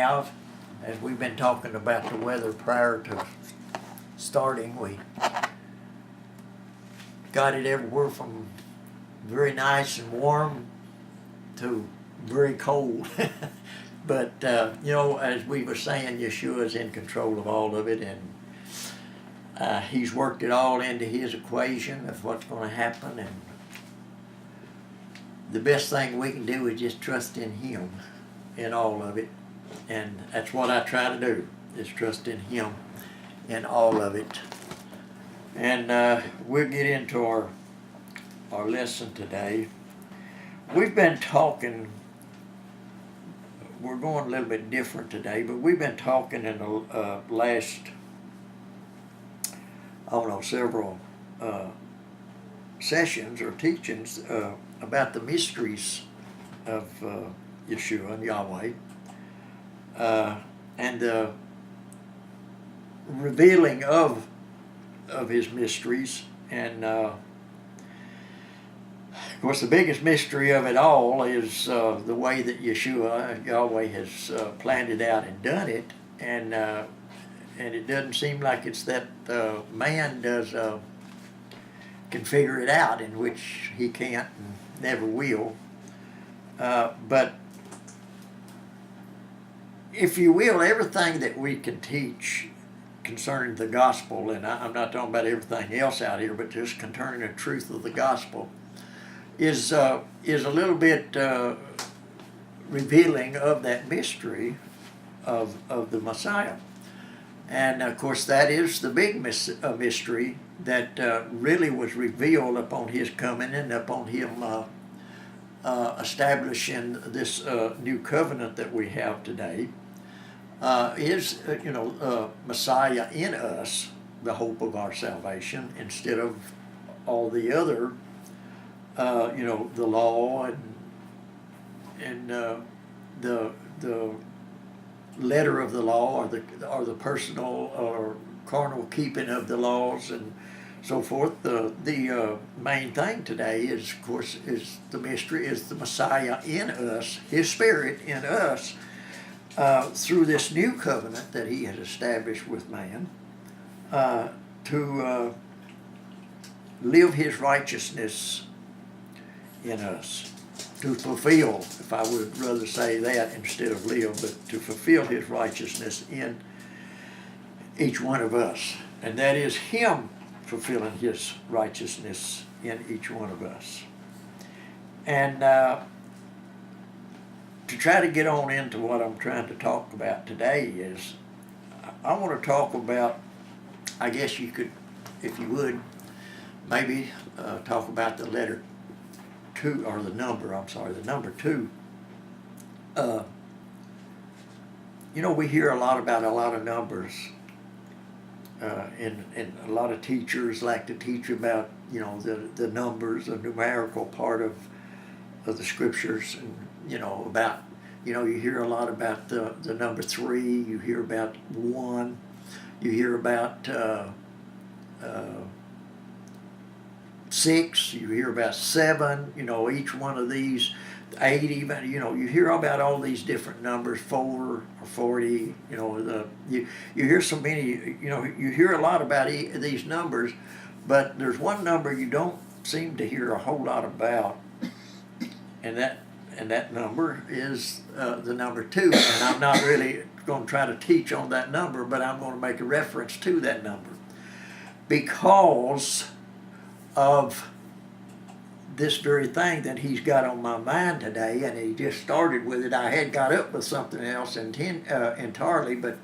have, as we've been talking about the weather prior to starting, we got it everywhere from very nice and warm to very cold. But, you know, as we were saying, Yeshua is in control of all of it, and he's worked it all into his equation of what's going to happen, and the best thing we can do is just trust in him in all of it. And that's what I try to do, is trust in him in all of it. And we'll get into our lesson today. We've been talking, we're going a little bit different today, but we've been talking in the last, I don't know, several sessions or teachings about the mysteries of Yeshua and Yahweh, and the revealing of his mysteries. And of course, the biggest mystery of it all is the way that Yahweh has planned it out and done it, and it doesn't seem like it's that man can figure it out, in which he can't and never will. But if you will, everything that we can teach concerning the gospel, and I'm not talking about everything else out here, but just concerning the truth of the gospel, is a little bit revealing of that mystery of the Messiah. And of course, that is the big mystery that really was revealed upon his coming and upon him establishing this new covenant that we have today. Is Messiah in us, the hope of our salvation, instead of all the other, the law and the letter of the law, or the personal or carnal keeping of the laws and so forth. The main thing today is, of course, is the mystery, is the Messiah in us, his Spirit in us, through this new covenant that he has established with man, to live his righteousness in us, to fulfill, if I would rather say that instead of live, but to fulfill his righteousness in each one of us. And that is him fulfilling his righteousness in each one of us. And to try to get on into what I'm trying to talk about today is, I want to talk about, I guess you could, if you would, maybe talk about the letter 2, or the number 2. We hear a lot about a lot of numbers, and a lot of teachers like to teach about, the numbers, the numerical part of the scriptures, and about, you hear a lot about the number 3, you hear about 1, you hear about 6, you hear about 7, each one of these, 8 even, you hear about all these different numbers, 4 or 40, you hear so many, you hear a lot about these numbers, but there's one number you don't seem to hear a whole lot about, and that number is the number 2. And I'm not really going to try to teach on that number, but I'm going to make a reference to that number because of this very thing that he's got on my mind today, and he just started with it. I had got up with something else entirely, but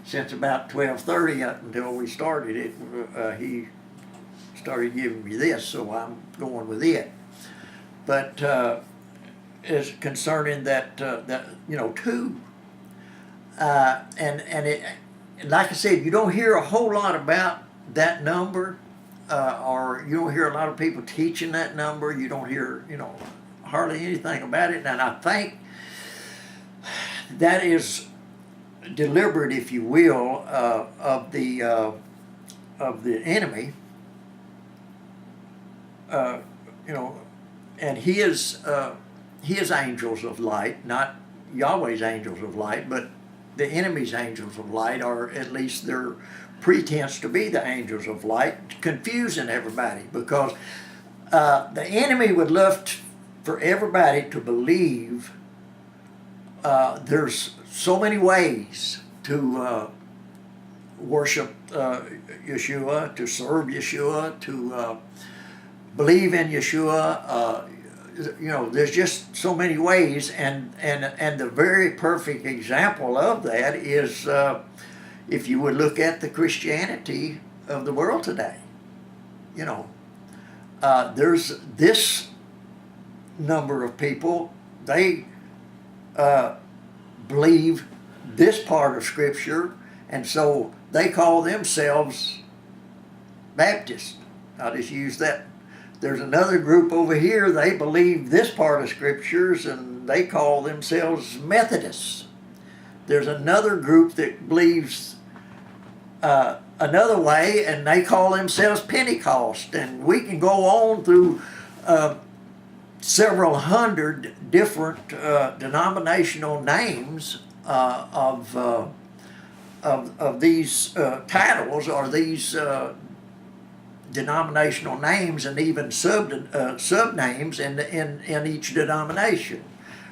since about 12:30 up until we started it, he started giving me this, so I'm going with it. But is concerning that 2, and it, like I said, you don't hear a whole lot about that number, or you don't hear a lot of people teaching that number. You don't hear, hardly anything about it, and I think that is deliberate, if you will, of the enemy, and his angels of light, not Yahweh's angels of light, but the enemy's angels of light, or at least their pretense to be the angels of light, confusing everybody, because the enemy would love for everybody to believe there's so many ways to worship Yeshua, to serve Yeshua, to believe in Yeshua. There's just so many ways, and the very perfect example of that is if you would look at the Christianity of the world today. There's this number of people, they believe this part of Scripture, and so they call themselves Baptists. I'll just use that. There's another group over here, they believe this part of Scriptures, and they call themselves Methodists. There's another group that believes another way, and they call themselves Pentecost. And we can go on through several hundred different denominational names of these titles, or these denominational names, and even sub-names in each denomination.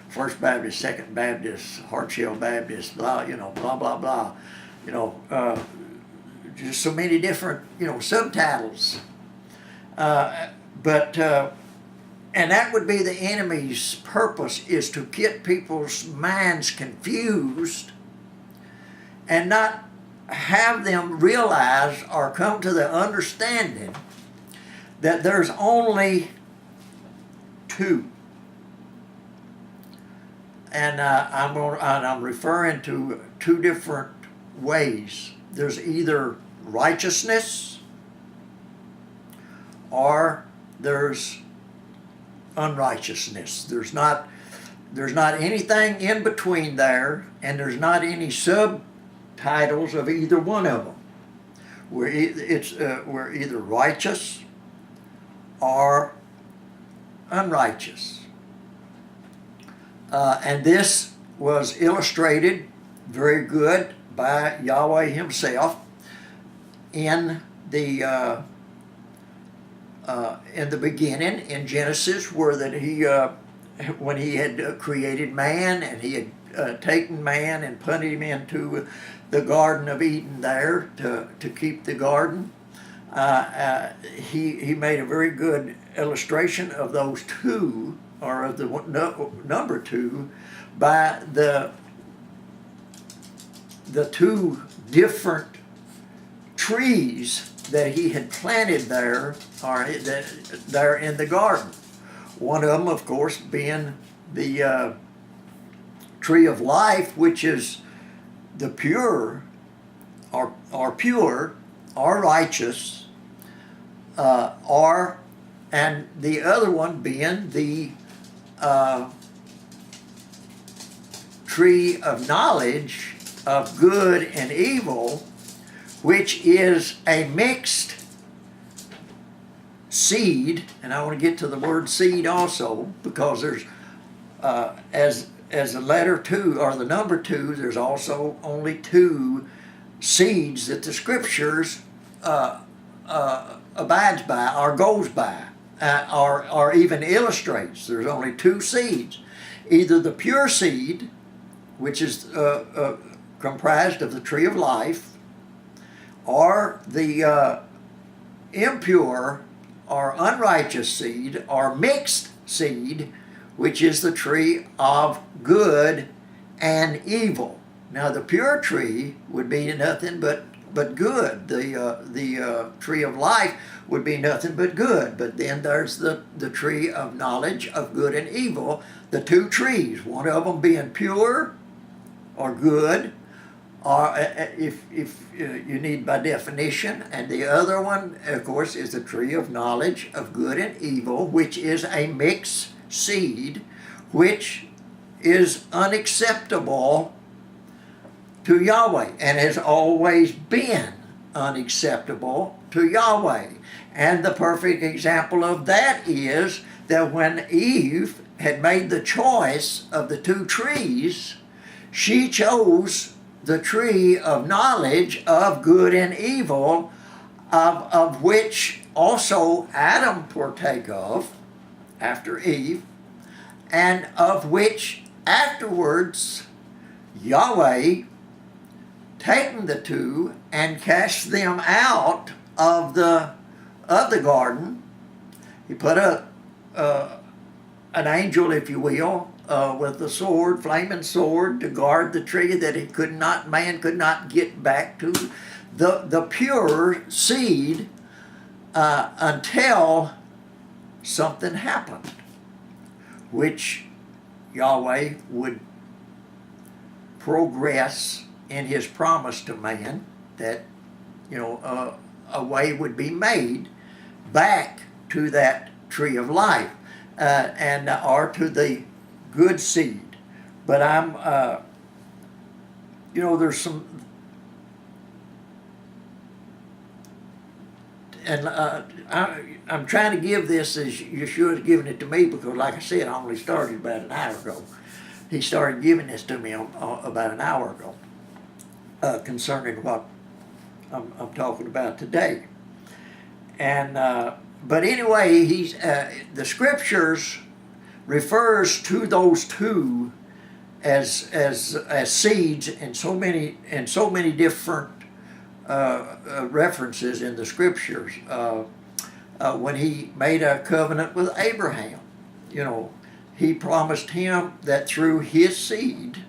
First Baptist, Second Baptist, Hardshell Baptist, blah, blah, blah, blah. Just so many different, subtitles. And that would be the enemy's purpose, is to get people's minds confused and not have them realize or come to the understanding that there's only two. And I'm referring to two different ways. There's either righteousness or there's unrighteousness. There's not anything in between there, and there's not any subtitles of either one of them. We're either righteous or unrighteous. And this was illustrated very good by Yahweh himself in the beginning in Genesis, where that he when he had created man, and he had taken man and put him into the Garden of Eden there to keep the garden. He made a very good illustration of those two, or of the number two, by the two different trees that he had planted there, or there in the garden. One of them, of course, being the tree of life, which is the pure, or pure, or righteous, and the other one being the tree of knowledge of good and evil, which is a mixed seed. And I want to get to the word seed also, because there's as the letter 2, or the number 2, there's also only 2 seeds that the Scriptures abides by, or goes by, or even illustrates. There's only 2 seeds. Either the pure seed, which is comprised of the tree of life, or the impure or unrighteous seed, or mixed seed, which is the tree of good and evil. Now the pure tree would be nothing but good. The tree of life would be nothing but good. But then there's the tree of knowledge of good and evil, the 2 trees, one of them being pure or good, or if you need by definition, and the other one, of course, is the tree of knowledge of good and evil, which is a mixed seed, which is unacceptable to Yahweh, and has always been unacceptable to Yahweh. And the perfect example of that is that when Eve had made the choice of the 2 trees, she chose the tree of knowledge of good and evil, of which also Adam partake of after Eve, and of which afterwards Yahweh, taking the two and cast them out of the garden, he put an angel, if you will, with the sword, flaming sword, to guard the tree, that man could not get back to the pure seed until something happened, which Yahweh would progress in his promise to man, that a way would be made back to that tree of life, or to the good seed. But there's some, and I'm trying to give this as Yeshua's giving it to me, because, like I said, I only started about an hour ago. He started giving this to me about an hour ago, concerning what I'm talking about today. And but anyway, the scriptures refers to those two as seeds in so many different references in the scriptures. When he made a covenant with Abraham, he promised him that through his seed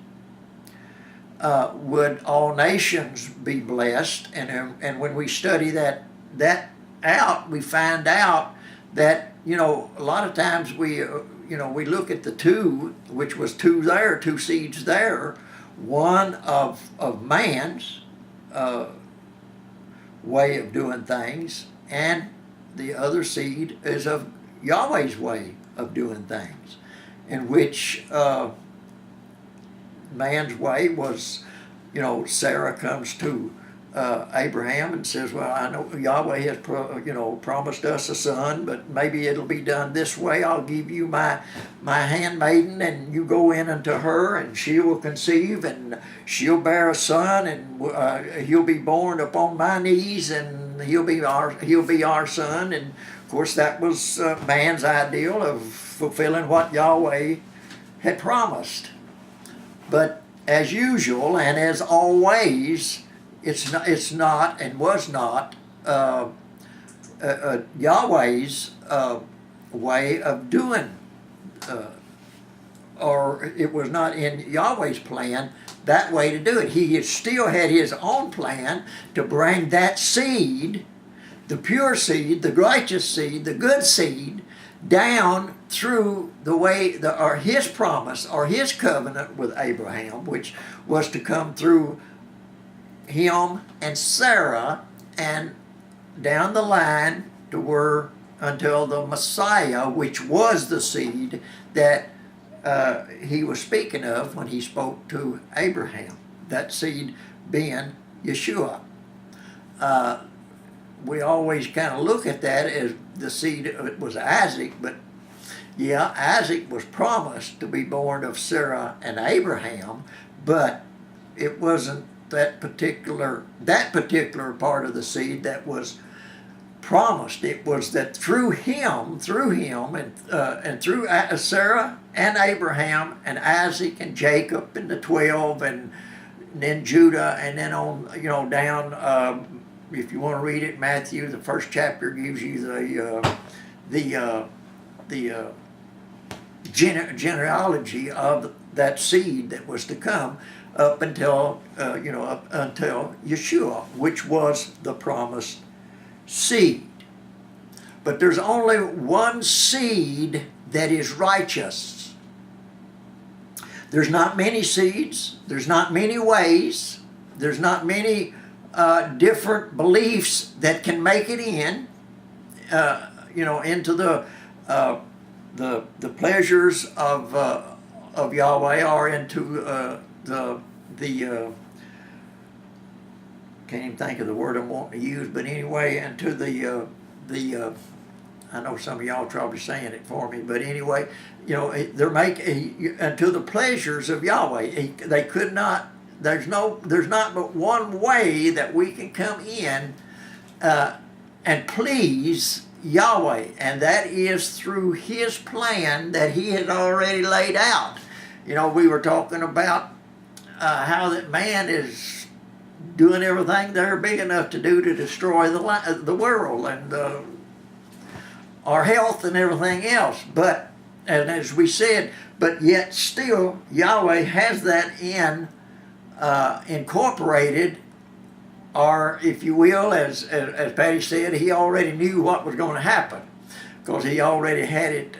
would all nations be blessed. And when we study that out, we find out that a lot of times we look at the two, which was two seeds there, one of man's way of doing things, and the other seed is of Yahweh's way of doing things, in which man's way was, Sarah comes to Abraham and says, well, I know Yahweh has promised us a son, but maybe it'll be done this way. I'll give you my handmaiden, and you go in unto her, and she will conceive, and she'll bear a son, and he'll be born upon my knees, and he'll be our son. And of course, that was man's ideal of fulfilling what Yahweh had promised. But as usual, and as always, it's not and was not Yahweh's way of doing, or it was not in Yahweh's plan that way to do it. He still had his own plan to bring that seed, the pure seed, the righteous seed, the good seed, down through the way, or his promise, or his covenant with Abraham, which was to come through him and Sarah, and down the line to until the Messiah, which was the seed that he was speaking of when he spoke to Abraham. That seed being Yeshua. We always kind of look at that as the seed, it was Isaac, but yeah, Isaac was promised to be born of Sarah and Abraham, but it wasn't that particular part of the seed that was promised. It was that through him, and through Sarah and Abraham and Isaac and Jacob and the 12, and then Judah, and then on down. If you want to read it, Matthew, the first chapter gives you the genealogy of that seed that was to come up until Yeshua, which was the promised seed. But there's only one seed that is righteous. There's not many seeds. There's not many ways. There's not many different beliefs that can make it into the pleasures of Yahweh, or into the can't even think of the word I'm wanting to use, but anyway, into the I know some of y'all are probably saying it for me, but anyway, they're unto the pleasures of Yahweh. They could not There's not but one way that we can come in and please Yahweh, and that is through His plan that He has already laid out. You know, we were talking about how that man is doing everything they're big enough to do to destroy the world and our health and everything else. But, and as we said, but yet still Yahweh has that incorporated, or if you will, as Patty said, He already knew what was going to happen, because He already had it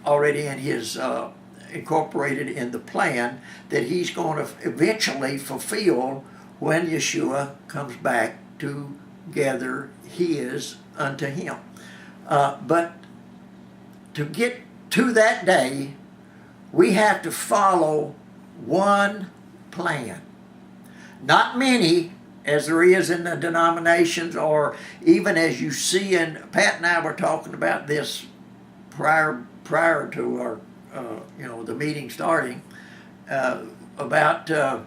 already in His incorporated in the plan that He's going to eventually fulfill when Yeshua comes back to gather His unto Him. But to get to that day, we have to follow one plan. Not many, as there is in the denominations, or even as you see in, Pat and I were talking about this prior to our, the meeting starting, about how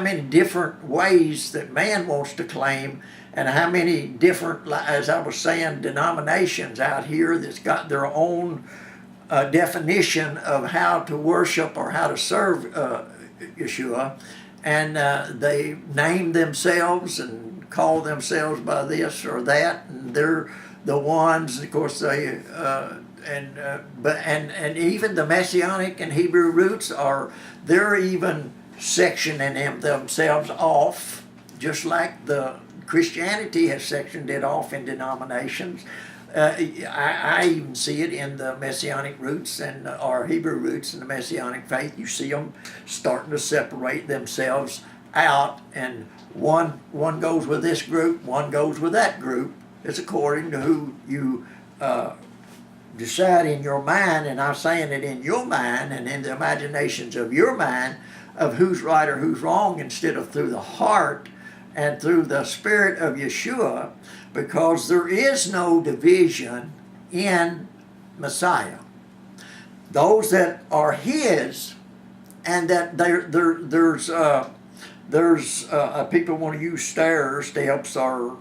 many different ways that man wants to claim, and how many different, as I was saying, denominations out here that's got their own definition of how to worship or how to serve Yeshua, and they name themselves and call themselves by this or that, and they're the ones, of course, they and even the Messianic and Hebrew roots they're even sectioning themselves off, just like the Christianity has sectioned it off in denominations. I even see it in the Messianic roots and our Hebrew roots in the Messianic faith. You see them starting to separate themselves out, and one goes with this group, one goes with that group. It's according to who you decide in your mind, and I'm saying it in your mind and in the imaginations of your mind, of who's right or who's wrong, instead of through the heart and through the Spirit of Yeshua, because there is no division in Messiah. Those that are His, and that there's people want to use steps or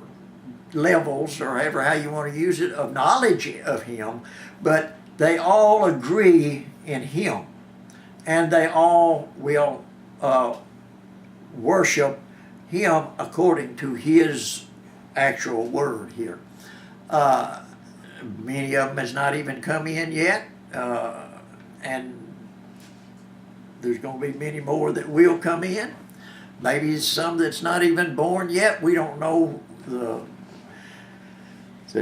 levels, or however how you want to use it, of knowledge of Him, but they all agree in Him, and they all will worship Him according to His actual word here. Many of them has not even come in yet, and there's going to be many more that will come in. Maybe some that's not even born yet. We don't know the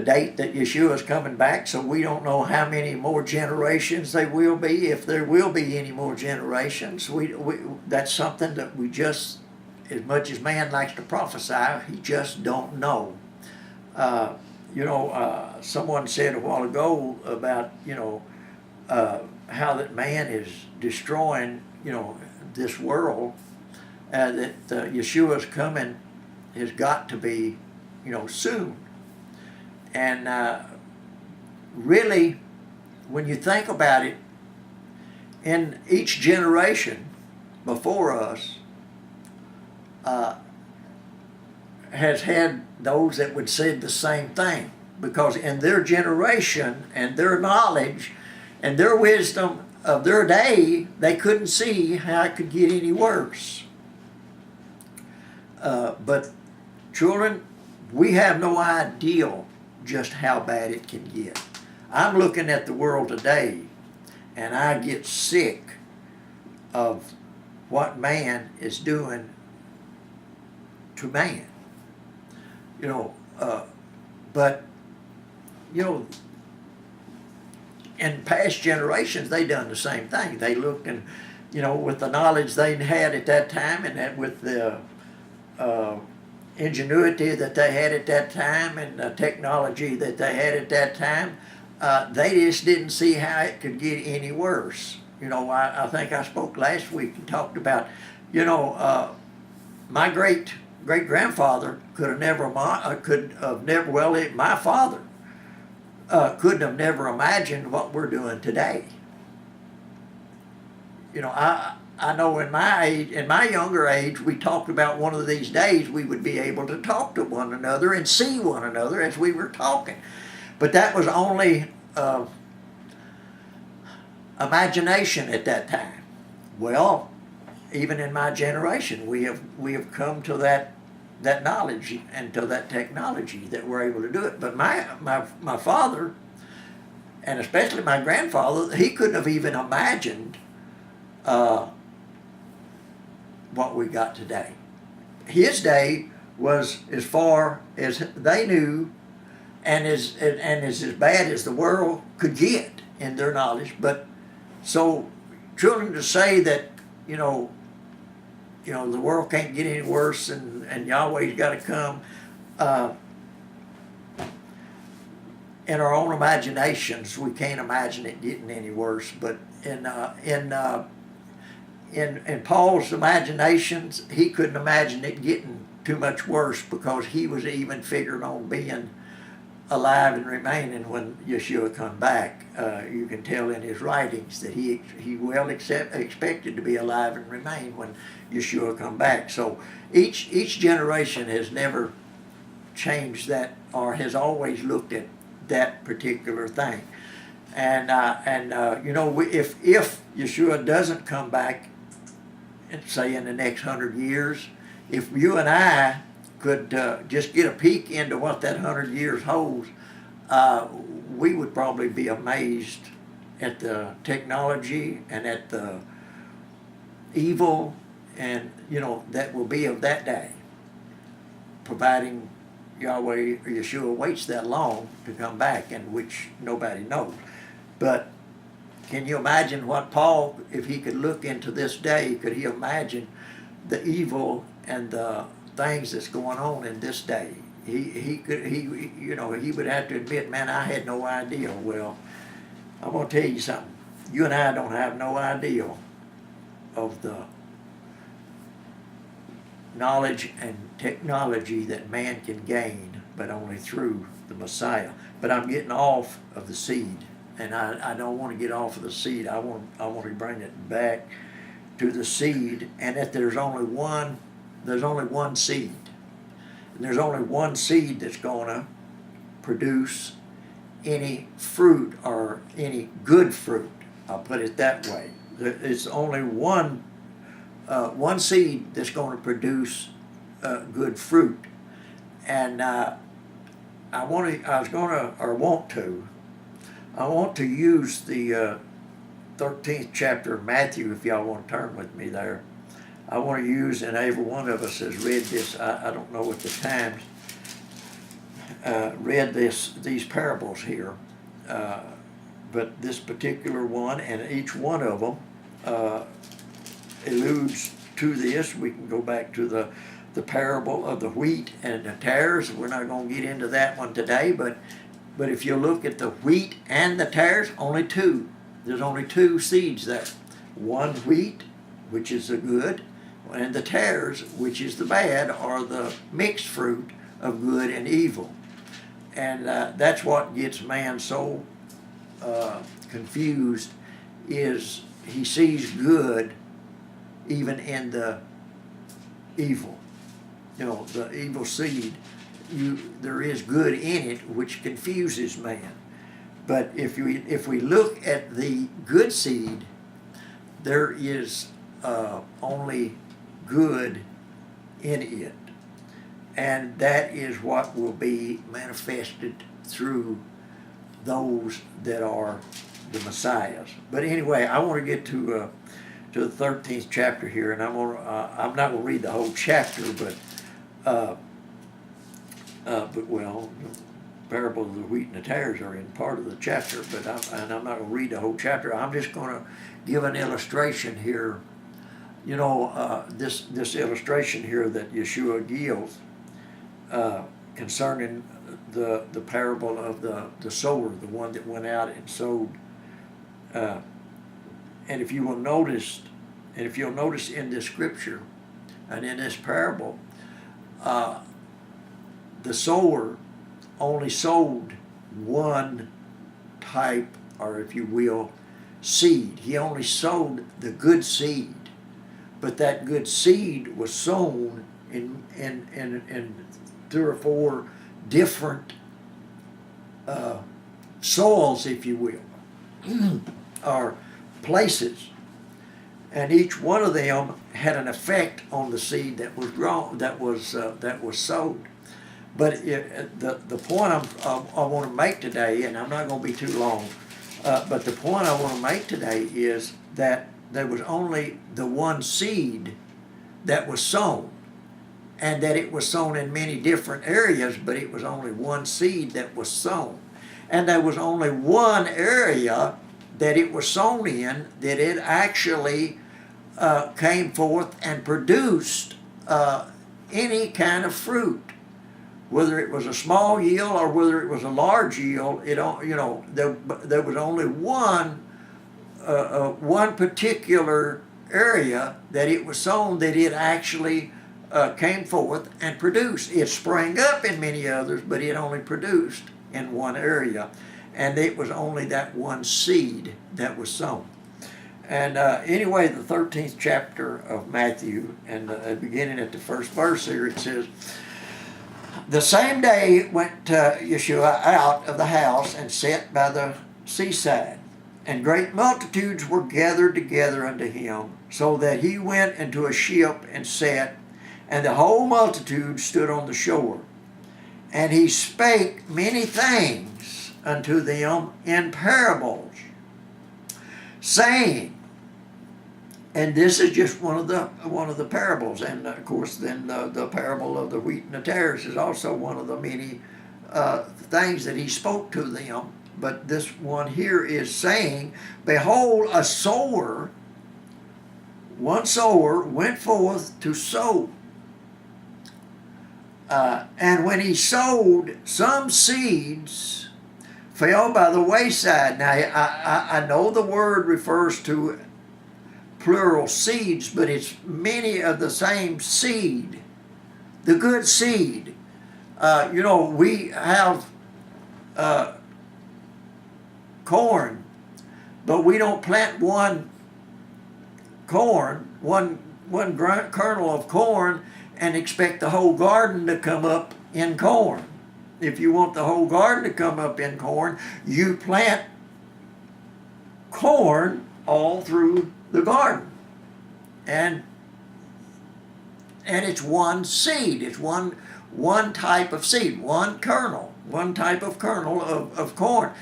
date that Yeshua is coming back, so we don't know how many more generations there will be, if there will be any more generations. That's something that we just, as much as man likes to prophesy, he just don't know. Someone said a while ago about, how that man is destroying, this world, that Yeshua's coming has got to be, soon. And really, when you think about it, in each generation before us has had those that would say the same thing, because in their generation and their knowledge and their wisdom of their day, they couldn't see how it could get any worse. But children, we have no idea just how bad it can get. I'm looking at the world today, and I get sick of what man is doing to man. But in past generations, they done the same thing. They looked and, with the knowledge they had at that time, and that with the ingenuity that they had at that time, and the technology that they had at that time, they just didn't see how it could get any worse. I think I spoke last week and talked about, my great-grandfather my father couldn't have never imagined what we're doing today. I know in my age, in my younger age, we talked about one of these days we would be able to talk to one another and see one another as we were talking. But that was only imagination at that time. Well, even in my generation, we have come to that knowledge and to that technology that we're able to do it. But my father, and especially my grandfather, he couldn't have even imagined what we got today. His day was as far as they knew, and is as bad as the world could get in their knowledge. But so, children, to say that the world can't get any worse, and Yahweh's got to come. In our own imaginations, we can't imagine it getting any worse. But in Paul's imaginations, he couldn't imagine it getting too much worse, because he was even figuring on being alive and remaining when Yeshua come back. You can tell in his writings that he well expected to be alive and remain when Yeshua come back. So each generation has never changed that, or has always looked at that particular thing. And if Yeshua doesn't come back, say in the next 100 years, if you and I could just get a peek into what that 100 years holds, we would probably be amazed at the technology and at the evil, and that will be of that day, providing Yahweh or Yeshua waits that long to come back, and which nobody knows. But can you imagine what Paul, if he could look into this day, could he imagine the evil and the things that's going on in this day? He would have to admit, man, I had no idea. Well, I'm going to tell you something. You and I don't have no idea of the knowledge and technology that man can gain, but only through the Messiah. But I'm getting off of the seed, and I don't want to get off of the seed. I want to bring it back to the seed, and that there's only one seed. And there's only one seed that's going to produce any fruit, or any good fruit. I'll put it that way. It's only one seed that's going to produce good fruit. And I want to use the 13th chapter of Matthew, if y'all want to turn with me there. I want to use, and every one of us has read this, I don't know at the times, read these parables here. But this particular one, and each one of them alludes to this. We can go back to the parable of the wheat and the tares. We're not going to get into that one today, but if you look at the wheat and the tares, there's only two seeds there. One wheat, which is the good, and the tares, which is the bad, are the mixed fruit of good and evil. And that's what gets man so confused, is he sees good even in the evil. The evil seed, there is good in it, which confuses man. But if we look at the good seed, there is only good in it, and that is what will be manifested through those that are the Messiahs. But anyway, I want to get to the 13th chapter here, and I'm not going to read the whole chapter, but the parable of the wheat and the tares are in part of the chapter, I'm not going to read the whole chapter. I'm just going to give an illustration here. This illustration here that Yeshua gives concerning the parable of the sower, the one that went out and sowed. And if you'll notice in this scripture and in this parable, the sower only sowed one type, or if you will, seed. He only sowed the good seed. But that good seed was sown in 3 or 4 different soils, if you will, or places. And each one of them had an effect on the seed that was grown, that was sowed. But the point I want to make today, and I'm not going to be too long, but the point I want to make today is that there was only the one seed that was sown, and that it was sown in many different areas, but it was only one seed that was sown. And there was only one area that it was sown in that it actually came forth and produced any kind of fruit. Whether it was a small yield or whether it was a large yield, there was only one particular area that it was sown that it actually came forth and produced. It sprang up in many others, but it only produced in one area. And it was only that one seed that was sown. And anyway, the 13th chapter of Matthew, and beginning at the first verse here, it says, "The same day went Yeshua out of the house and sat by the seaside. And great multitudes were gathered together unto him, so that he went into a ship and sat, and the whole multitude stood on the shore. And he spake many things unto them in parables, saying," and this is just one of the parables, and of course then the parable of the wheat and the tares is also one of the many things that he spoke to them. But this one here is saying, "Behold, one sower went forth to sow. And when he sowed, some seeds fell by the wayside." Now, I know the word refers to plural seeds, but it's many of the same seed, the good seed. We have corn, but we don't plant one kernel of corn and expect the whole garden to come up in corn. If you want the whole garden to come up in corn, you plant corn all through the garden. And it's one seed. It's one type of seed, one kernel, one type of kernel of corn.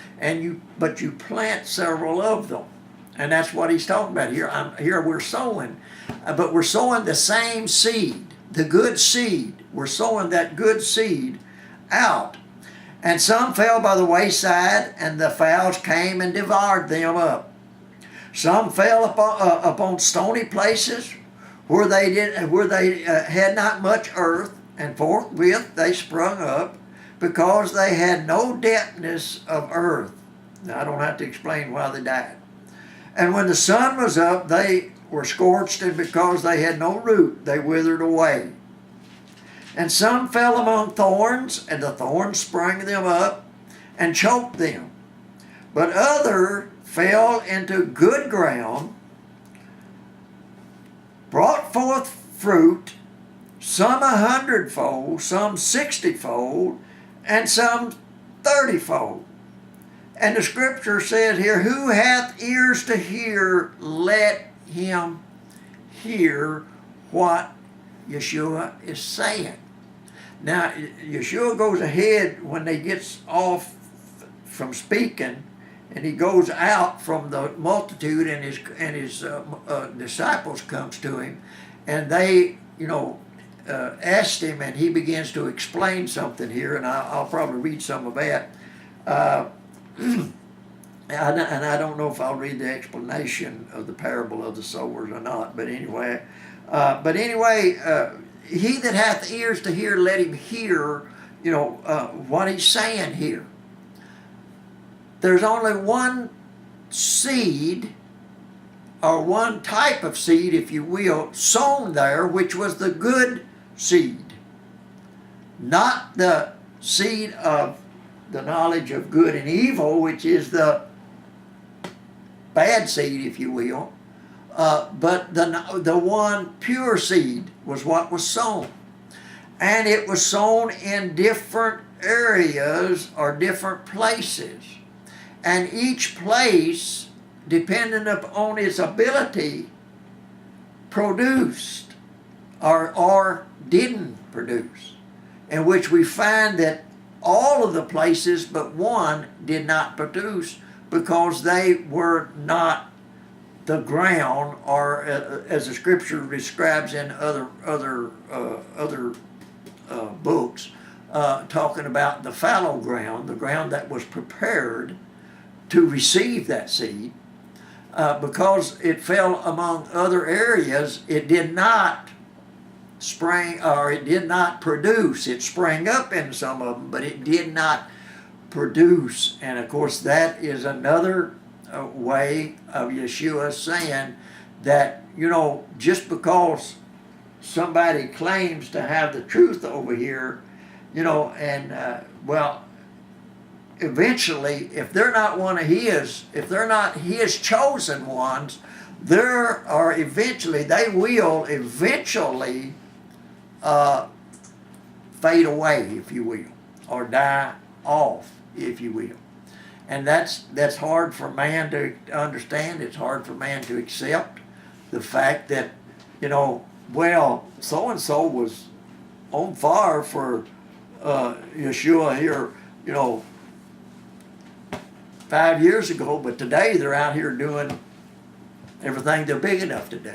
But you plant several of them. And that's what he's talking about here. Here we're sowing, but we're sowing the same seed, the good seed. We're sowing that good seed out. "And some fell by the wayside, and the fowls came and devoured them up. Some fell upon stony places where they had not much earth, and forthwith they sprung up, because they had no depthness of earth." Now, I don't have to explain why they died. "And when the sun was up, they were scorched, and because they had no root, they withered away. And some fell among thorns, and the thorns sprang them up and choked them. But other fell into good ground, brought forth fruit, some 100-fold, some 60-fold, and some 30-fold. And the scripture says here, "Who hath ears to hear, let him hear what Yeshua is saying." Now, Yeshua goes ahead when he gets off from speaking, and he goes out from the multitude, and his disciples comes to him, and they, asked him, and he begins to explain something here, and I'll probably read some of that. And I don't know if I'll read the explanation of the parable of the sowers or not, but anyway, he that hath ears to hear, let him hear, what he's saying here. There's only one seed, or one type of seed, if you will, sown there, which was the good seed, not the seed of the knowledge of good and evil, which is the bad seed, if you will, but the one pure seed was what was sown. And it was sown in different areas or different places. And each place, depending upon its ability, produced or didn't produce. In which we find that all of the places but one did not produce because they were not the ground, or as the scripture describes in other books, talking about the fallow ground, the ground that was prepared to receive that seed. Because it fell among other areas, it did not spring, or it did not produce. It sprang up in some of them, but it did not produce. And of course, that is another way of Yeshua saying that, just because somebody claims to have the truth over here, eventually, if they're not one of his, if they're not his chosen ones, they will eventually fade away, if you will, or die off, if you will. And that's hard for man to understand. It's hard for man to accept the fact that, so-and-so was on fire for Yeshua here, 5 years ago, but today they're out here doing everything they're big enough to do.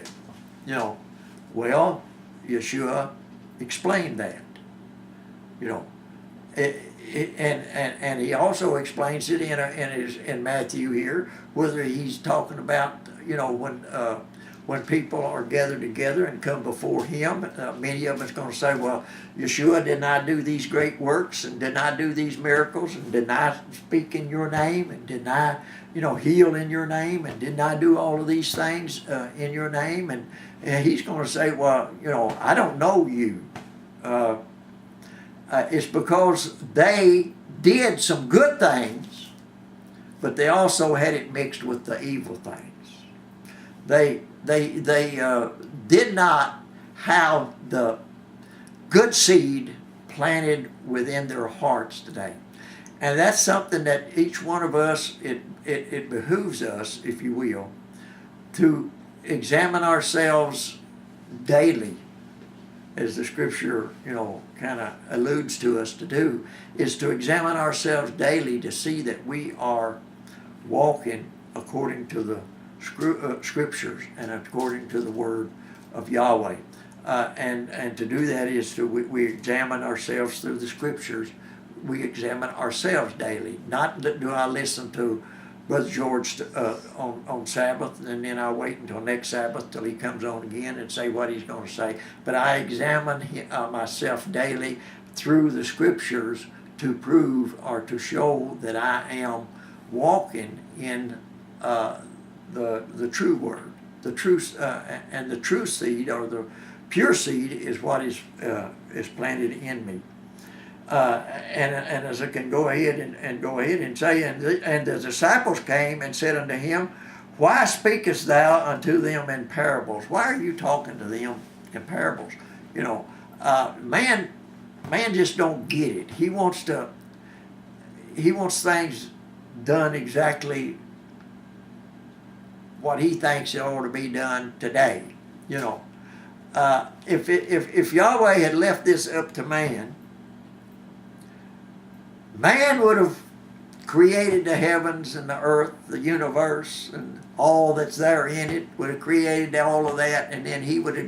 Yeshua explained that. And he also explains it in Matthew here, whether he's talking about when people are gathered together and come before him. Many of us going to say, well, Yeshua, did not do these great works, and did not do these miracles, and did not speak in your name, and did not heal in your name, and did not do all of these things in your name. And he's going to say, well, I don't know you. It's because they did some good things, but they also had it mixed with the evil things. They did not have the good seed planted within their hearts today. And that's something that each one of us, it behooves us, if you will, to examine ourselves daily, as the scripture, kind of alludes to us to do, is to examine ourselves daily to see that we are walking according to the scriptures and according to the word of Yahweh. And to do that is we examine ourselves through the scriptures. We examine ourselves daily. Not that do I listen to Brother George on Sabbath, and then I wait until next Sabbath till he comes on again and say what he's going to say. But I examine myself daily through the scriptures to prove or to show that I am walking in the true word, the true and the true seed, or the pure seed, is what is planted in me. And as I can go ahead and say, and the disciples came and said unto him, why speakest thou unto them in parables? Why are you talking to them in parables? Man just don't get it. He wants things done exactly what he thinks it ought to be done today. If Yahweh had left this up to man, man would have created the heavens and the earth, the universe, and all that's there in it, would have created all of that, and then he would have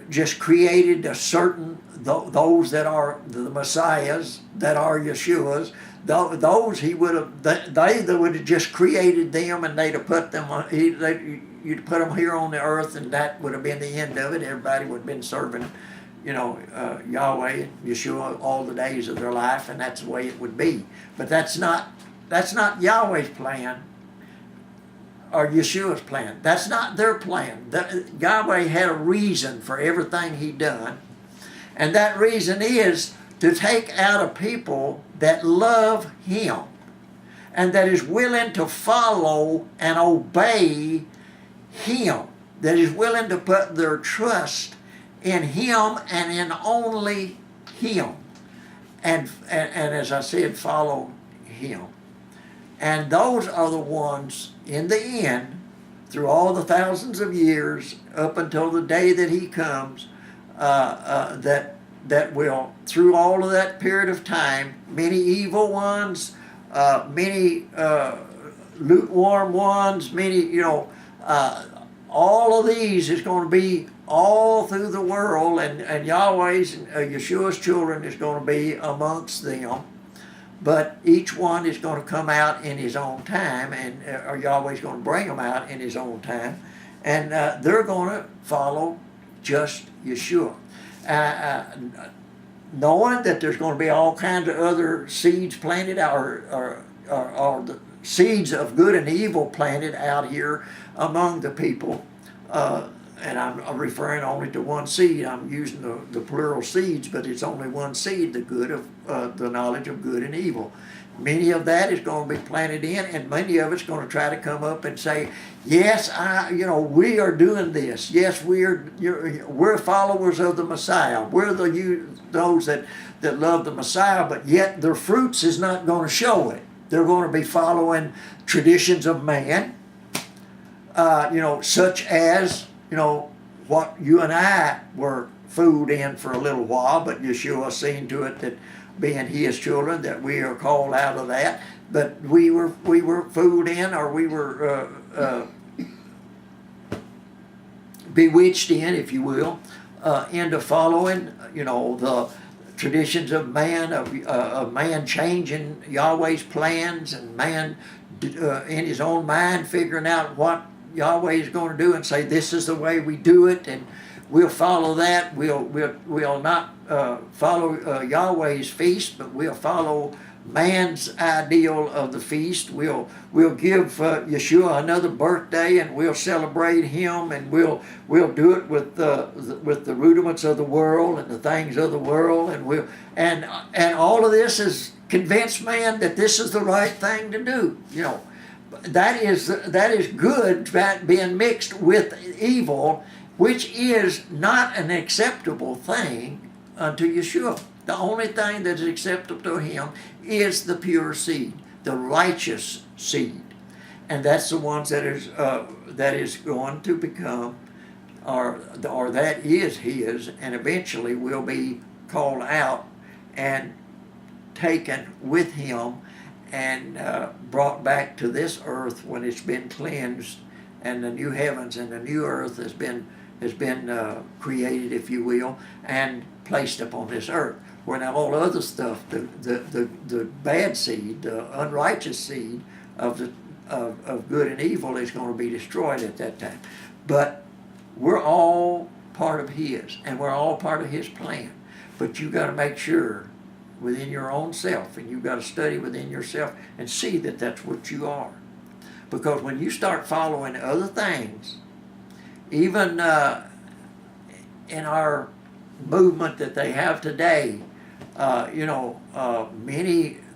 just created a certain, those that are the Messiahs, that are Yeshuas, those he would have, they would have just created them, and they'd have put them on, you'd put them here on the earth, and that would have been the end of it. Everybody would have been serving Yahweh, Yeshua, all the days of their life, and that's the way it would be. But that's not Yahweh's plan or Yeshua's plan. That's not their plan. Yahweh had a reason for everything he done, and that reason is to take out a people that love him and that is willing to follow and obey Him, that is willing to put their trust in Him and in only Him. And as I said, follow Him. And those are the ones, in the end, through all the thousands of years, up until the day that He comes, that will, through all of that period of time, many evil ones, many lukewarm ones, many, all of these is going to be all through the world, and Yahweh's, Yeshua's children is going to be amongst them. But each one is going to come out in his own time, and or Yahweh's going to bring them out in His own time, and they're going to follow just Yeshua. Knowing that there's going to be all kinds of other seeds planted, or the seeds of good and evil planted out here among the people. And I'm referring only to one seed. I'm using the plural seeds, but it's only one seed, the good of the knowledge of good and evil. Many of that is going to be planted in, and many of it's going to try to come up and say, yes, we are doing this. Yes, we're followers of the Messiah. We're those that love the Messiah, but yet their fruits is not going to show it. They're going to be following traditions of man, such as, what you and I were fooled in for a little while, but Yeshua seen to it that, being His children, that we are called out of that. But we were fooled in, or we were bewitched in, if you will, into following, the traditions of man, of man changing Yahweh's plans, and man in his own mind figuring out what Yahweh is going to do, and say, this is the way we do it, and we'll follow that. We'll not follow Yahweh's feast, but we'll follow man's ideal of the feast. We'll give Yeshua another birthday, and we'll celebrate Him, and we'll do it with the rudiments of the world and the things of the world, and all of this has convinced man that this is the right thing to do. That is good being mixed with evil, which is not an acceptable thing unto Yeshua. The only thing that is acceptable to Him is the pure seed, the righteous seed, and that's the ones that is going to become, or that is His, and eventually will be called out and taken with Him, and brought back to this earth when it's been cleansed, and the new heavens and the new earth has been created, if you will, and placed upon this earth. Where now all other stuff, the bad seed, the unrighteous seed of good and evil, is going to be destroyed at that time. But we're all part of His, and we're all part of His plan. But you got to make sure within your own self, and you've got to study within yourself and see that that's what you are. Because when you start following other things, even in our movement that they have today,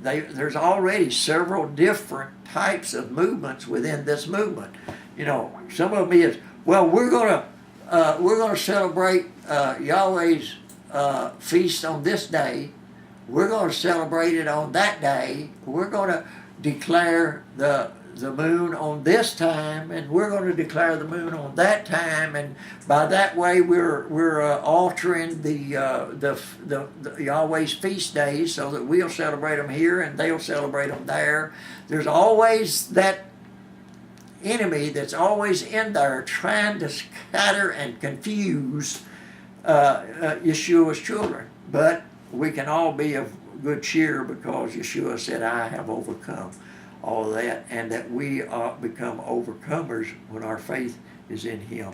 there's already several different types of movements within this movement. Some of them is, well, we're gonna celebrate Yahweh's feast on this day. We're going to celebrate it on that day. We're going to declare the moon on this time, and we're going to declare the moon on that time, and by that way we're altering the Yahweh's feast days so that we'll celebrate them here and they'll celebrate them there. There's always that enemy that's always in there trying to scatter and confuse Yeshua's children, but we can all be of good cheer because Yeshua said, I have overcome all of that, and that we become overcomers when our faith is in Him.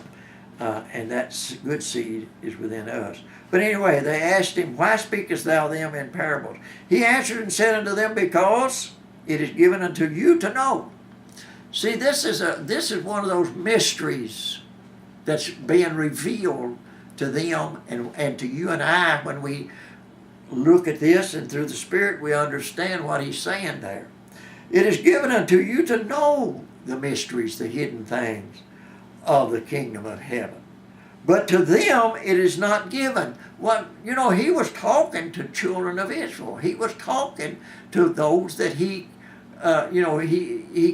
And that good seed is within us. But anyway, they asked Him, why speakest thou them in parables? He answered and said unto them, because it is given unto you to know. See, this is one of those mysteries that's being revealed to them and to you and I. When we look at this and through the Spirit, we understand what He's saying there. It is given unto you to know the mysteries, the hidden things of the kingdom of heaven. But to them it is not given. Well, he was talking to children of Israel. He was talking to those that he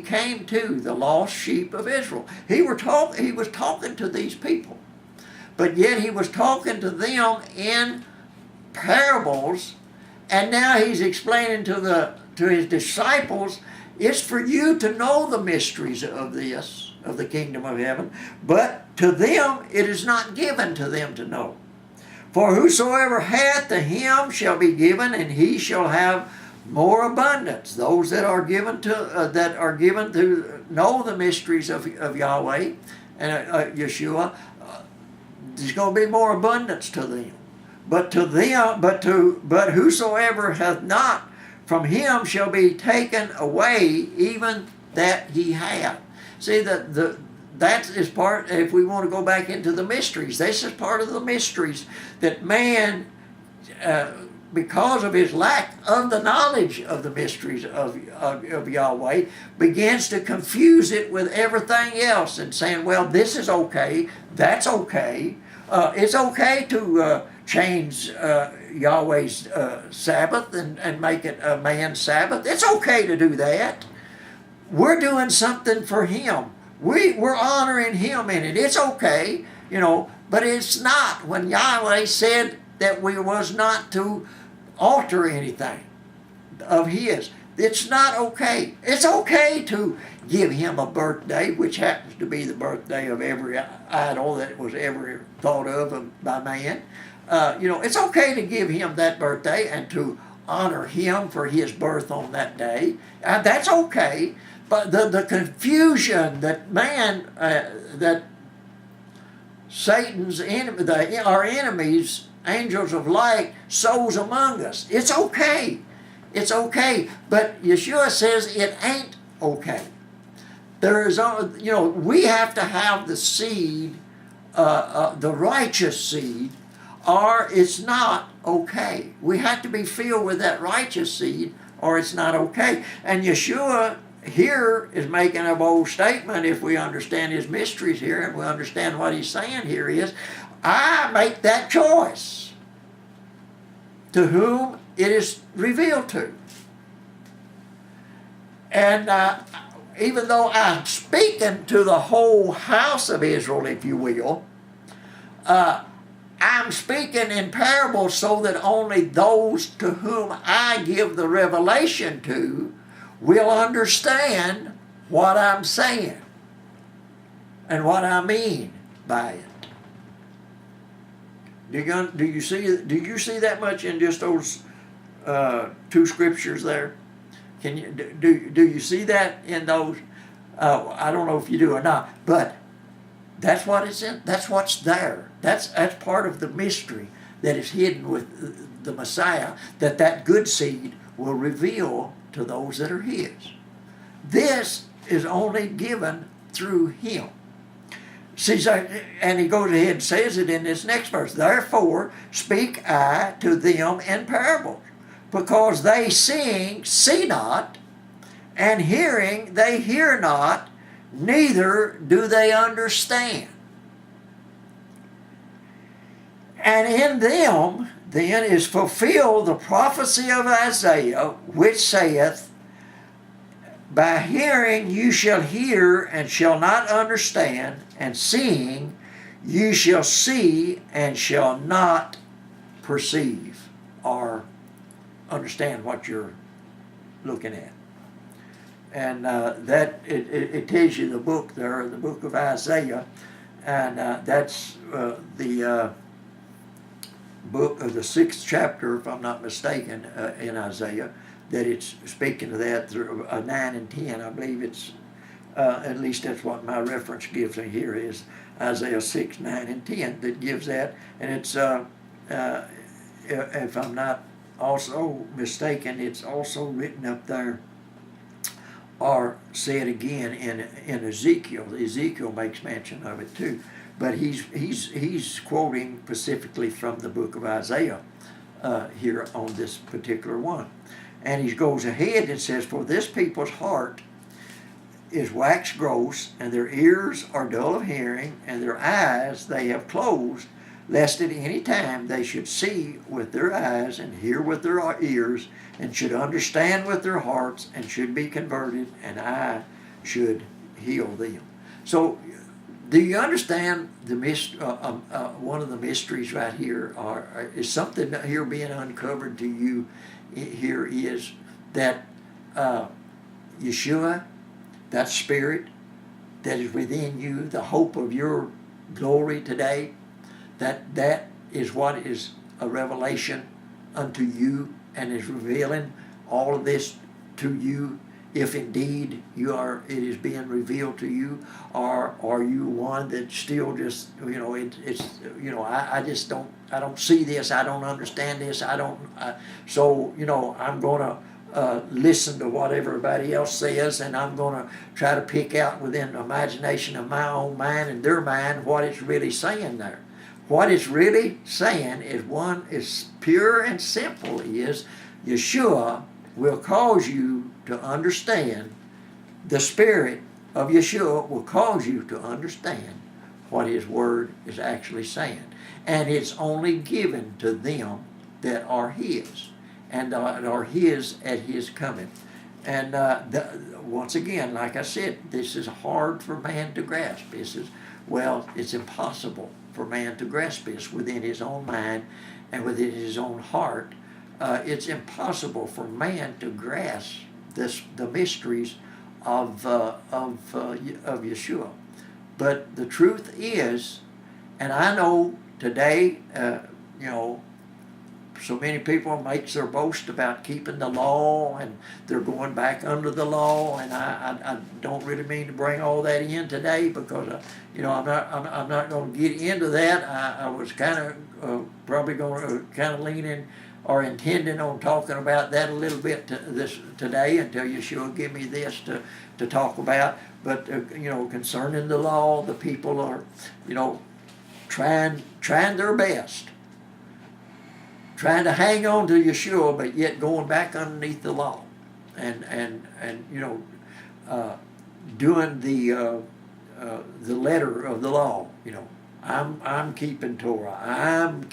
came to, the lost sheep of Israel. He was talking to these people. But yet he was talking to them in parables, and now he's explaining to his disciples, it's for you to know the mysteries of the kingdom of heaven, but to them it is not given to them to know. For whosoever hath, to him shall be given, and he shall have more abundance. Those that are given to know the mysteries of Yahweh and Yeshua, there's going to be more abundance to them. But whosoever hath not, from him shall be taken away even that he hath. See, that is part, if we want to go back into the mysteries, this is part of the mysteries that man, because of his lack of the knowledge of the mysteries of Yahweh, begins to confuse it with everything else and saying, well, this is okay, that's okay. It's okay to change Yahweh's Sabbath and make it a man's Sabbath. It's okay to do that. We're doing something for him. We're honoring him in it. It's okay, but it's not. When Yahweh said that we was not to alter anything of his, it's not okay. It's okay to give him a birthday, which happens to be the birthday of every idol that was ever thought of by man. It's okay to give him that birthday and to honor him for his birth on that day. That's okay. But the confusion that that Satan's enemy, our enemies, angels of light, sows among us, it's okay. It's okay. But Yeshua says it ain't okay. There is, we have to have the seed, the righteous seed, or it's not okay. We have to be filled with that righteous seed, or it's not okay. And Yeshua here is making a bold statement. If we understand his mysteries here and we understand what he's saying here is, I make that choice to whom it is revealed to. And even though I'm speaking to the whole house of Israel, if you will, I'm speaking in parables so that only those to whom I give the revelation to will understand what I'm saying and what I mean by it. Do you see that much in just those two scriptures there? Can you do you see that in those? I don't know if you do or not, but that's what it's in. That's what's there. That's part of the mystery that is hidden with the Messiah, that good seed will reveal to those that are his. This is only given through him. See, and he goes ahead and says it in this next verse. Therefore speak I to them in parables, because they seeing see not, and hearing they hear not, neither do they understand. And in them then is fulfilled the prophecy of Isaiah, which saith, by hearing you shall hear and shall not understand, and seeing you shall see and shall not perceive or understand what you're looking at. And that it tells you the book there, the book of Isaiah, and that's the book of the 6th chapter, if I'm not mistaken, in Isaiah, that it's speaking to that through 9 and 10. I believe it's, at least that's what my reference gives me here is Isaiah 6, 9, and 10 that gives that. And it's, if I'm not also mistaken, it's also written up there, or said again in Ezekiel. Ezekiel makes mention of it too. But he's quoting specifically from the book of Isaiah here on this particular one. And he goes ahead and says, for this people's heart is waxed gross, and their ears are dull of hearing, and their eyes they have closed, lest at any time they should see with their eyes and hear with their ears, and should understand with their hearts, and should be converted, and I should heal them. So, do you understand the one of the mysteries right here? Is something here being uncovered to you? Here is that Yeshua, that Spirit that is within you, the hope of your glory today, that is what is a revelation unto you, and is revealing all of this to you. If indeed it is being revealed to you, or are you one that still just, I just don't see this, I don't understand this, so I'm going to listen to what everybody else says, and I'm going to try to pick out within the imagination of my own mind and their mind what it's really saying there. What it's really saying is pure and simple, is Yeshua will cause you to understand, the Spirit of Yeshua will cause you to understand what His Word is actually saying. And it's only given to them that are His, and are His at His coming. And once again, like I said, this is hard for man to grasp. It's impossible for man to grasp this within his own mind and within his own heart. It's impossible for man to grasp the mysteries of Yeshua. But the truth is, and I know today, so many people make their boast about keeping the law, and they're going back under the law, and I don't really mean to bring all that in today, because I'm not going to get into that. I was kind of probably going to kind of lean in or intending on talking about that a little bit today, until Yeshua give me this to talk about. But concerning the law, the people are trying their best, trying to hang on to Yeshua, but yet going back underneath the law, and doing the letter of the law. I'm keeping Torah. I'm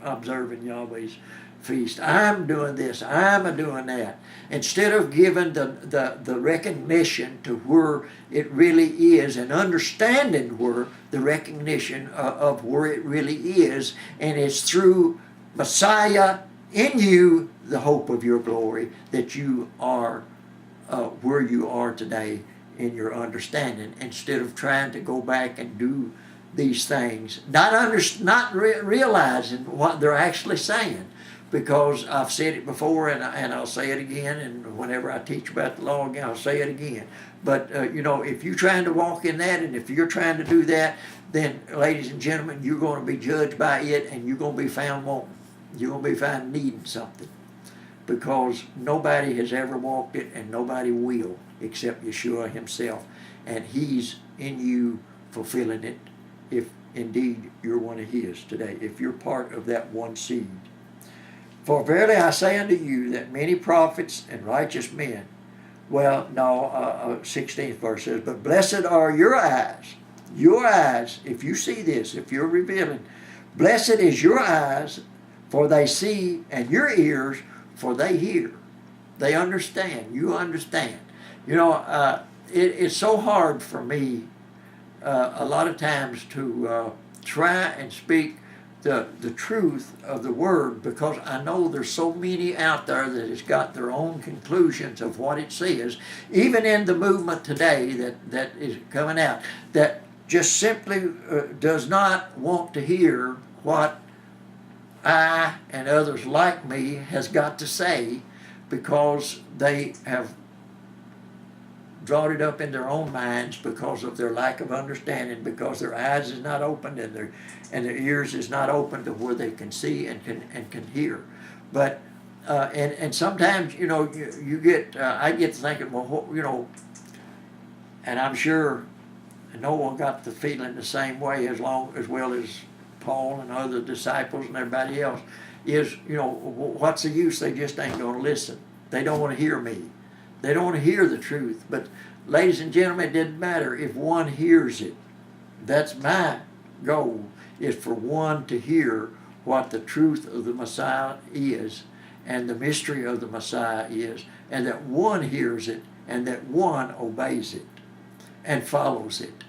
observing Yahweh's feast. I'm doing this. I'm doing that. Instead of giving the recognition to where it really is, and understanding where the recognition of where it really is, and it's through Messiah in you, the hope of your glory, that you are where you are today in your understanding, instead of trying to go back and do these things, not realizing what they're actually saying. Because I've said it before, and I'll say it again, and whenever I teach about the law again, I'll say it again. But if you're trying to walk in that, and if you're trying to do that, then, ladies and gentlemen, you're going to be judged by it, and you're going to be found wanting. You're going to be found needing something, because nobody has ever walked it, and nobody will, except Yeshua Himself, and He's in you fulfilling it, if indeed you're one of His today, if you're part of that one seed. For verily I say unto you that many prophets and righteous men, 16th verse says, but blessed are your eyes, if you see this, if you're revealing, blessed is your eyes, for they see, and your ears, for they hear. They understand. You understand. It's so hard for me a lot of times to try and speak the truth of the Word, because I know there's so many out there that has got their own conclusions of what it says, even in the movement today that is coming out, that just simply does not want to hear what I and others like me has got to say, because they have brought it up in their own minds because of their lack of understanding, because their eyes is not opened, and their ears is not open to where they can see and can hear. But and sometimes you get I get thinking, and I'm sure Noah got the feeling the same way, as well as Paul and other disciples and everybody else. is, what's the use? They just ain't going to listen. They don't want to hear me. They don't want to hear the truth. But ladies and gentlemen, it doesn't matter if one hears it. That's my goal, is for one to hear what the truth of the Messiah is and the mystery of the Messiah is, and that one hears it and that one obeys it and follows it.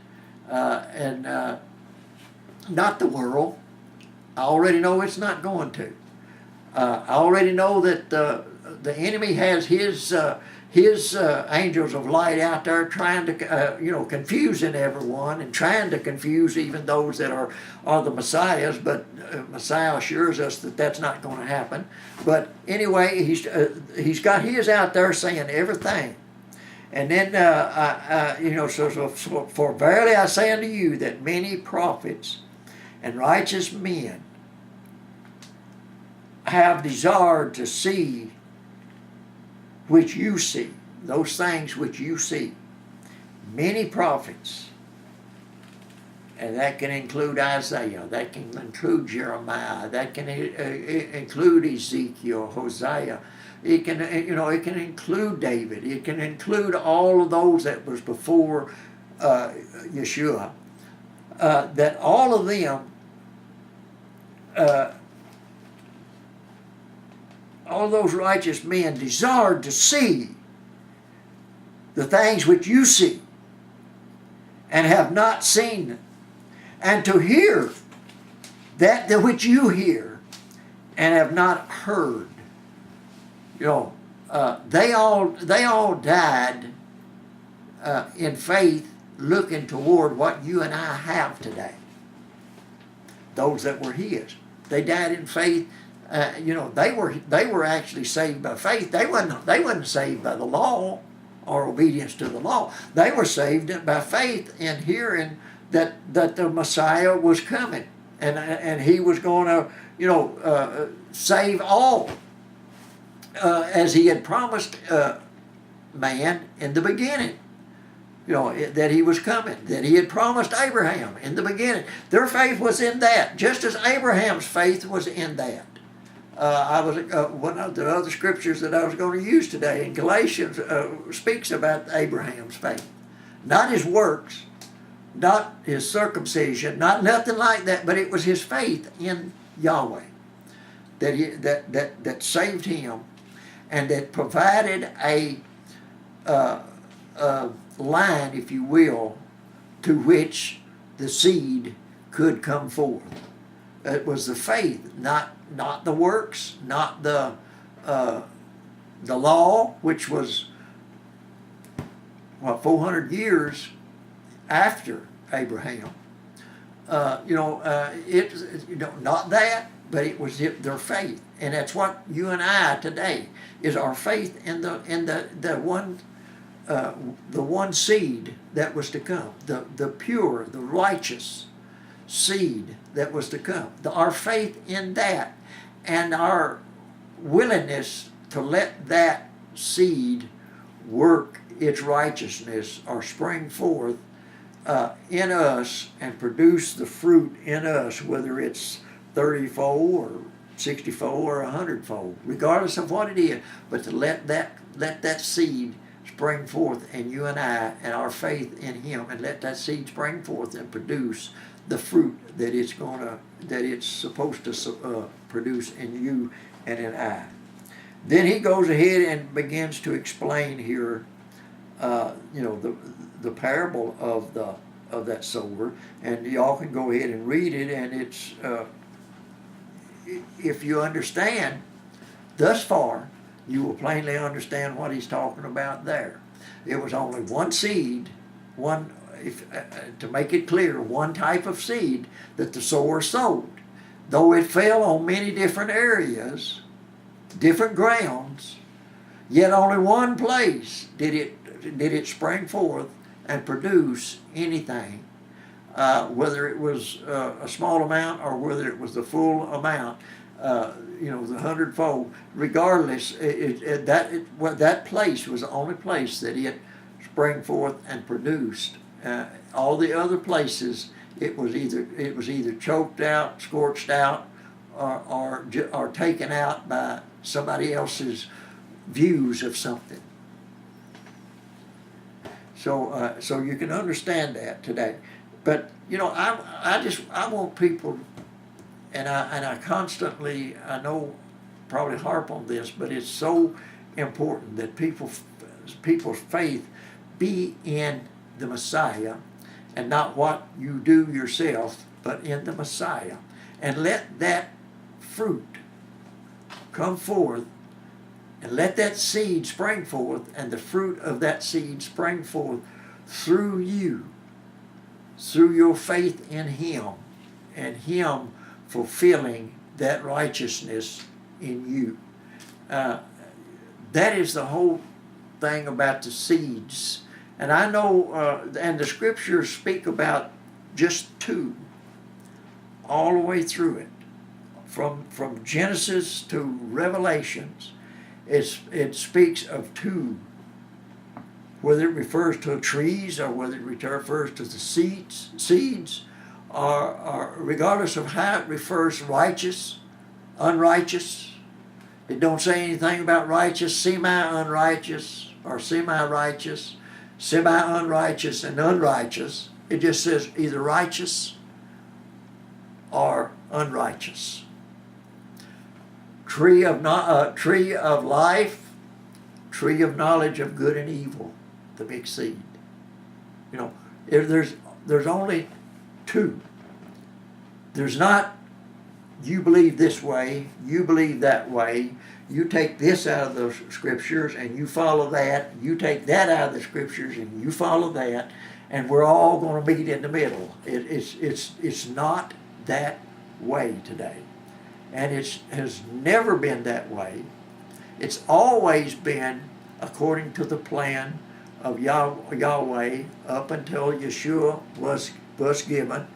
And not the world. I already know it's not going to. I already know that the enemy has his angels of light out there trying to, confusing everyone and trying to confuse even those that are the Messiahs. But Messiah assures us that that's not going to happen. But anyway, he's got his out there saying everything. And then, so for verily I say unto you that many prophets and righteous men have desired to see which you see, those things which you see. Many prophets, and that can include Isaiah, that can include Jeremiah, that can include Ezekiel, Hosea. It can, it can include David. It can include all of those that was before Yeshua. That all of them, all those righteous men desired to see the things which you see and have not seen them, and to hear that which you hear and have not heard. They all died in faith, looking toward what you and I have today. Those that were his, they died in faith. They were actually saved by faith. They wasn't saved by the law or obedience to the law. They were saved by faith in hearing that the Messiah was coming, and he was going to save all. As he had promised man in the beginning, that he was coming, that he had promised Abraham in the beginning. Their faith was in that, just as Abraham's faith was in that. One of the other scriptures that I was going to use today in Galatians speaks about Abraham's faith. Not his works, not his circumcision, not nothing like that, but it was his faith in Yahweh that saved him, and that provided a line, if you will, to which the seed could come forth. It was the faith, not the works, not the law, which was 400 years after Abraham. Not that, but it was their faith, and that's what you and I today is, our faith in the one seed that was to come, the pure, the righteous seed that was to come. Our faith in that, and our willingness to let that seed work its righteousness or spring forth in us and produce the fruit in us, whether it's 30-fold or 60-fold or 100-fold, regardless of what it is, but to let that seed spring forth in you and I, and our faith in him, and let that seed spring forth and produce the fruit that it's supposed to produce in you and in I. Then he goes ahead and begins to explain here, the parable of that sower, and y'all can go ahead and read it. And it's if you understand thus far, you will plainly understand what he's talking about there. It was only one seed, to make it clear, one type of seed that the sower sowed. Though it fell on many different areas, different grounds, yet only one place did it spring forth and produce anything, whether it was a small amount or whether it was the full amount, the 100-fold. Regardless, that place was the only place that it sprang forth and produced. All the other places, it was either choked out, scorched out, are taken out by somebody else's views of something. So so you can understand that today. But you know, I want people, and I constantly, I know, probably harp on this, but it's so important that people's faith be in the Messiah, and not what you do yourself, but in the Messiah, and let that fruit come forth, and let that seed spring forth, and the fruit of that seed spring forth through you, through your faith in Him, and Him fulfilling that righteousness in you. That is the whole thing about the seeds. And I know, and the scriptures speak about just two all the way through it. From Genesis to Revelations, it speaks of two. Whether it refers to trees or whether it refers to the seeds, or regardless of how it refers, righteous, unrighteous. It don't say anything about righteous, semi-unrighteous, or semi-righteous, semi-unrighteous, and unrighteous. It just says either righteous or unrighteous. Tree of life, tree of knowledge of good and evil, the big seed. You know, there's only two. There's not, you believe this way, you believe that way, you take this out of the scriptures and you follow that, you take that out of the scriptures and you follow that, and we're all going to meet in the middle. It's not that way today. And it has never been that way. It's always been according to the plan of Yahweh up until Yeshua was given,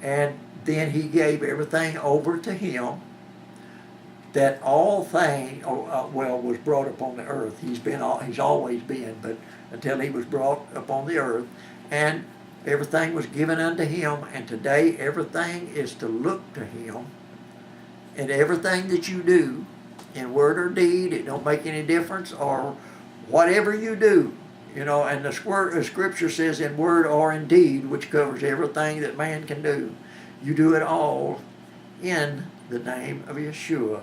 and then He gave everything over to Him, that all things, was brought upon the earth. He's always been, but until He was brought upon the earth, and everything was given unto Him, and today everything is to look to Him, and everything that you do, in word or deed, it don't make any difference, or whatever you do, you know, and the scripture says in word or in deed, which covers everything that man can do. You do it all in the name of Yeshua,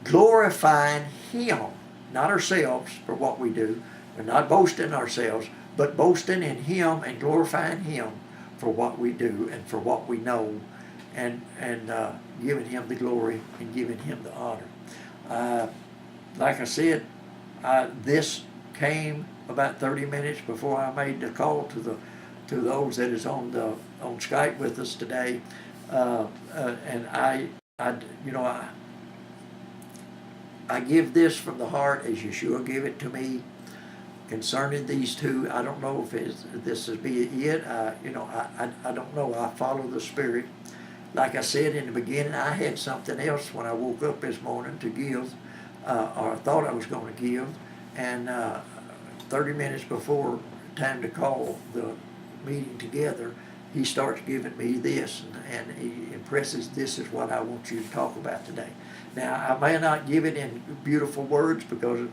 glorifying Him, not ourselves for what we do. We're not boasting ourselves, but boasting in Him and glorifying Him for what we do and for what we know, and giving Him the glory and giving Him the honor. Like I said, this came about 30 minutes before I made the call to those that is on Skype with us today, and I give this from the heart as Yeshua gave it to me concerning these two. I don't know if this is be it. I don't know. I follow the Spirit. Like I said in the beginning, I had something else when I woke up this morning to give, or I thought I was going to give, and 30 minutes before time to call the meeting together, he starts giving me this, and he impresses, this is what I want you to talk about today. Now, I may not give it in beautiful words because,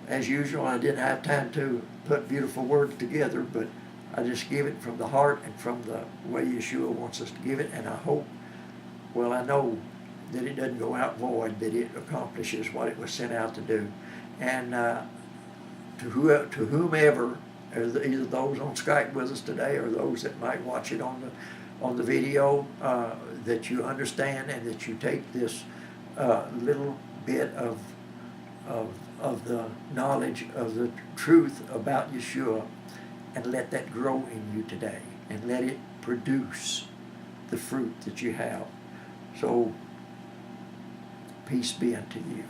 as usual, I didn't have time to put beautiful words together, but I just give it from the heart and from the way Yeshua wants us to give it, and I hope, well, I know that it doesn't go out void, that it accomplishes what it was sent out to do. And to whomever, either those on Skype with us today or those that might watch it on the video, that you understand and that you take this little bit of the knowledge of the truth about Yeshua and let that grow in you today, and let it produce the fruit that you have. So, peace be unto you.